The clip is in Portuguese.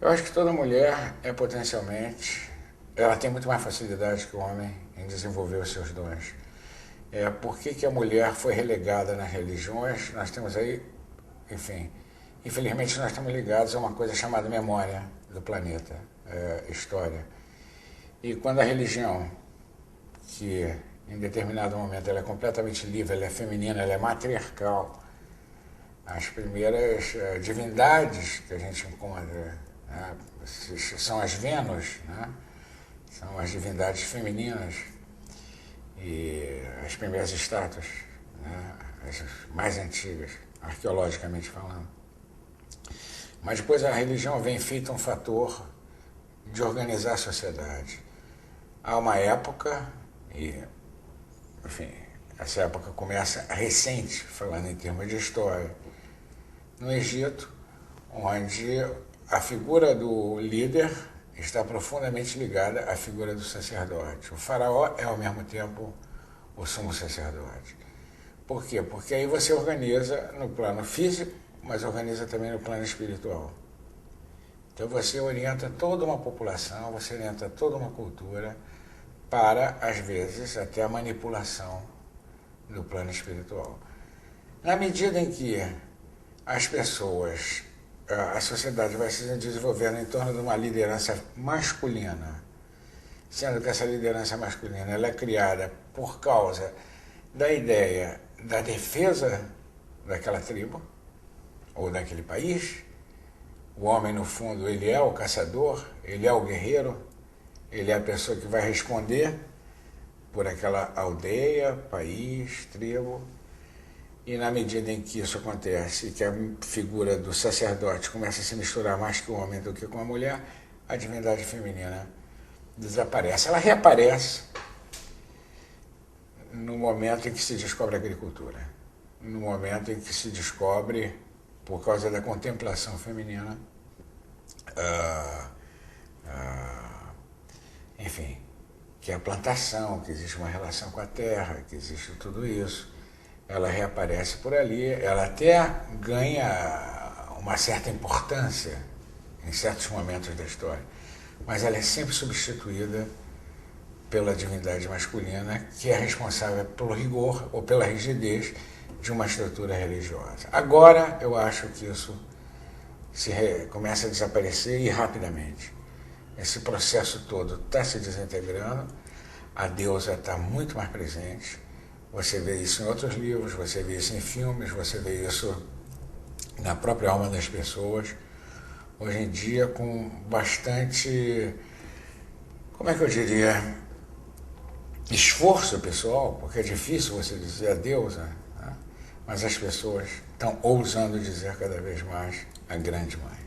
Eu acho que toda mulher é potencialmente, ela tem muito mais facilidade que o homem em desenvolver os seus dons. Por que a mulher foi relegada nas religiões? Nós temos aí, enfim, infelizmente nós estamos ligados a uma coisa chamada memória do planeta, história. E quando a religião, que em determinado momento ela é completamente livre, ela é feminina, ela é matriarcal, as primeiras divindades que a gente encontra, né, são as Vênus, né, são as divindades femininas, e as primeiras estátuas, né, as mais antigas, arqueologicamente falando. Mas depois a religião vem feito um fator de organizar a sociedade. Há uma época, e, enfim, essa época começa recente, falando em termos de história, no Egito, onde a figura do líder está profundamente ligada à figura do sacerdote. O faraó é, ao mesmo tempo, o sumo sacerdote. Por quê? Porque aí você organiza no plano físico, mas organiza também no plano espiritual. Então você orienta toda uma população, você orienta toda uma cultura para, às vezes, até a manipulação do plano espiritual. Na medida em que as pessoas, a sociedade vai se desenvolvendo em torno de uma liderança masculina, sendo que essa liderança masculina ela é criada por causa da ideia da defesa daquela tribo ou daquele país. O homem, no fundo, ele é o caçador, ele é o guerreiro, ele é a pessoa que vai responder por aquela aldeia, país, tribo. E na medida em que isso acontece e que a figura do sacerdote começa a se misturar mais com o homem do que com a mulher, a divindade feminina desaparece. Ela reaparece no momento em que se descobre a agricultura, no momento em que se descobre, por causa da contemplação feminina, enfim, que a plantação, que existe uma relação com a terra, que existe tudo isso. Ela reaparece por ali, ela até ganha uma certa importância em certos momentos da história, mas ela é sempre substituída pela divindade masculina, que é responsável pelo rigor ou pela rigidez de uma estrutura religiosa. Agora eu acho que isso começa a desaparecer e rapidamente. Esse processo todo está se desintegrando, a deusa está muito mais presente. Você vê isso em outros livros, você vê isso em filmes, você vê isso na própria alma das pessoas. Hoje em dia, com bastante, como é que eu diria, esforço pessoal, porque é difícil você dizer a deusa, né? Mas as pessoas estão ousando dizer cada vez mais a grande mãe.